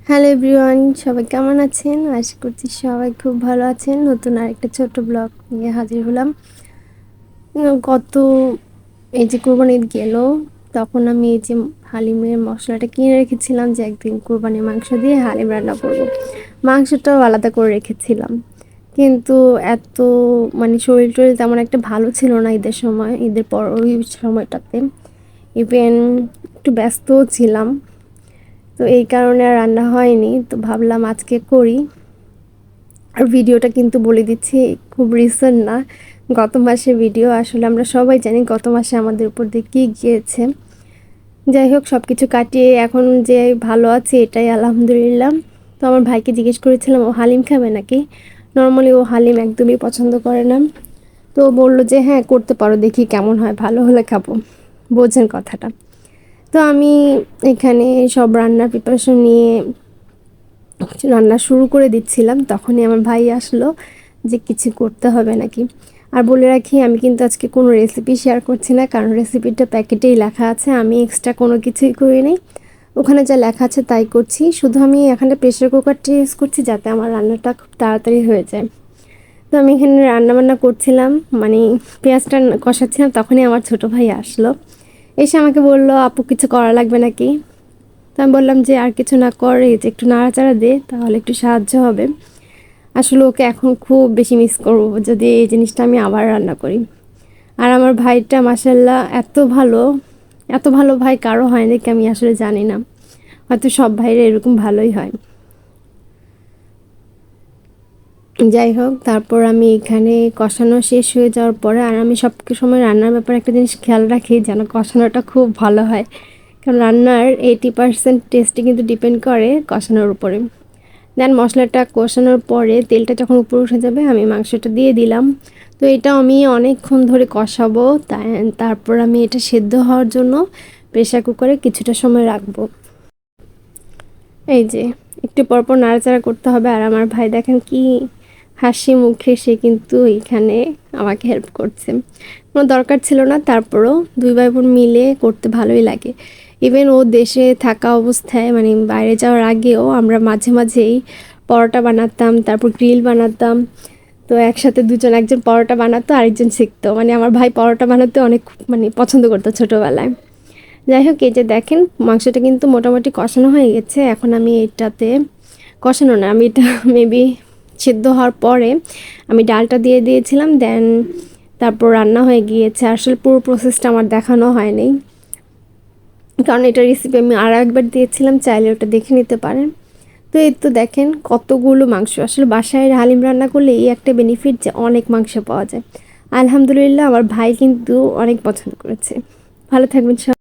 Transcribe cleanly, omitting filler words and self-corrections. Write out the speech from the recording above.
Hello everyone, সবাই কেমন আছেন? আশা করছি সবাই খুব ভালো আছেন। নতুন আরেকটা ছোট্ট ব্লগ নিয়ে হাজির হলাম। গত এই যে কোরবানি ঈদ গেল, তখন আমি এই যে হালিমের মশলাটা কিনে রেখেছিলাম যে একদিন কোরবানির মাংস দিয়ে হালিম রান্না করব। মাংসটাও আলাদা করে রেখেছিলাম, কিন্তু এত শরীর টরীর তেমন একটা ভালো ছিল না ঈদের সময়, ঈদের পর ওই সময়টাতে ইভেন একটু ব্যস্তও ছিলাম। তো এই কারণে আর রান্না হয়নি। তো ভাবলাম আজকে করি। আর ভিডিওটা কিন্তু বলে দিচ্ছি, খুব রিসেন্ট না, গত মাসের ভিডিও। আসলে আমরা সবাই জানি গত মাসে আমাদের উপর দিয়ে কী গিয়েছে। যাই হোক, সব কিছু কাটিয়ে এখন যে ভালো আছি এটাই আলহামদুলিল্লাহ। তো আমার ভাইকে জিজ্ঞেস করেছিলাম ও হালিম খাবে নাকি। নর্মালি ও হালিম একদমই পছন্দ করে না। তো বলল যে হ্যাঁ করতে পারো, দেখি কেমন হয়, ভালো হলে খাবো। বোঝেন কথাটা। তো আমি এখানে সব রান্নার প্রিপারেশন নিয়ে রান্না শুরু করে দিচ্ছিলাম, তখনই আমার ভাই আসলো যে কিছু করতে হবে নাকি। আর বলে রাখি, আমি কিন্তু আজকে কোনো রেসিপি শেয়ার করছি না, কারণ রেসিপিটা প্যাকেটেই লেখা আছে। আমি এক্সট্রা কোনো কিছুই করি নাই, ওখানে যা লেখা আছে তাই করছি। শুধু আমি এখানে প্রেশার কুকারটা ইউজ করছি যাতে আমার রান্নাটা খুব তাড়াতাড়ি হয়ে যায়। তো আমি এখানে রান্নাবান্না করছিলাম, পেঁয়াজটা কষাচ্ছিলাম, তখনই আমার ছোটো ভাই আসলো। এসে আমাকে বলল, আপু কিছু করা লাগবে নাকি। তো আমি বললাম যে আর কিছু না করে, যে একটু নাড়াচাড়া দে, তাহলে একটু সাহায্য হবে। আসলে ওকে এখন খুব বেশি মিস করবো যদি এই জিনিসটা আমি আবার রান্না করি। আর আমার ভাইটা মাশাল্লাহ এত ভালো, এত ভালো ভাই কারো হয় নাকি আমি আসলে জানি না, হয়তো সব ভাইরা এরকম ভালোই হয়। যাই হোক, তারপর আমি এখানে কষানো শেষ হয়ে যাওয়ার পরে, আর আমি সব সময় রান্নার ব্যাপারে একটা জিনিস খেয়াল রাখি, যেন কষানোটা খুব ভালো হয়। কারণ রান্নার 80% টেস্টই কিন্তু ডিপেন্ড করে কষানোর উপরে। দেন মশলাটা কষানোর পরে তেলটা যখন উপরে উঠে যাবে, আমি মাংসটা দিয়ে দিলাম। তো এটা আমি অনেকক্ষণ ধরে কষাবো, তারপর আমি এটা সেদ্ধ হওয়ার জন্য প্রেসার কুকারে কিছুটা সময় রাখবো। এই যে একটু পরপর নাড়াচাড়া করতে হবে। আর আমার ভাই দেখেন কি হাসি মুখে, সে কিন্তু এখানে আমাকে হেল্প করছে। কোনো দরকার ছিল না, তারপরও দুই ভাই বোন মিলে করতে ভালোই লাগে। ইভেন ও দেশে থাকা অবস্থায়, বাইরে যাওয়ার আগেও আমরা মাঝে মাঝেই পরোটা বানাতাম, তারপর গ্রিল বানাতাম। তো একসাথে দুজন, একজন পরোটা বানাতো, আরেকজন শিখতো। আমার ভাই পরোটা বানাতে অনেক পছন্দ করতো ছোটোবেলায়। যাই হোক, এই যে দেখেন মাংসটা কিন্তু মোটামুটি কষানো হয়ে গেছে। এখন আমি এটাতে, কষানো না, আমি এটা মেবি সিদ্ধ হওয়ার পরে আমি ডালটা দিয়ে দিয়েছিলাম। দেন তারপর রান্না হয়ে গিয়েছে। আসলে পুরো প্রসেসটা আমার দেখানো হয়নি, কারণ এটা রেসিপি আমি আরও একবার দিয়েছিলাম, চাইলে ওটা দেখে নিতে পারেন। তো এই তো দেখেন কতগুলো মাংস। আসলে বাসায় হালিম রান্না করলে এই একটা বেনিফিট যে অনেক মাংস পাওয়া যায়। আলহামদুলিল্লাহ, আমার ভাই কিন্তু অনেক পছন্দ করেছে। ভালো থাকবেন সব।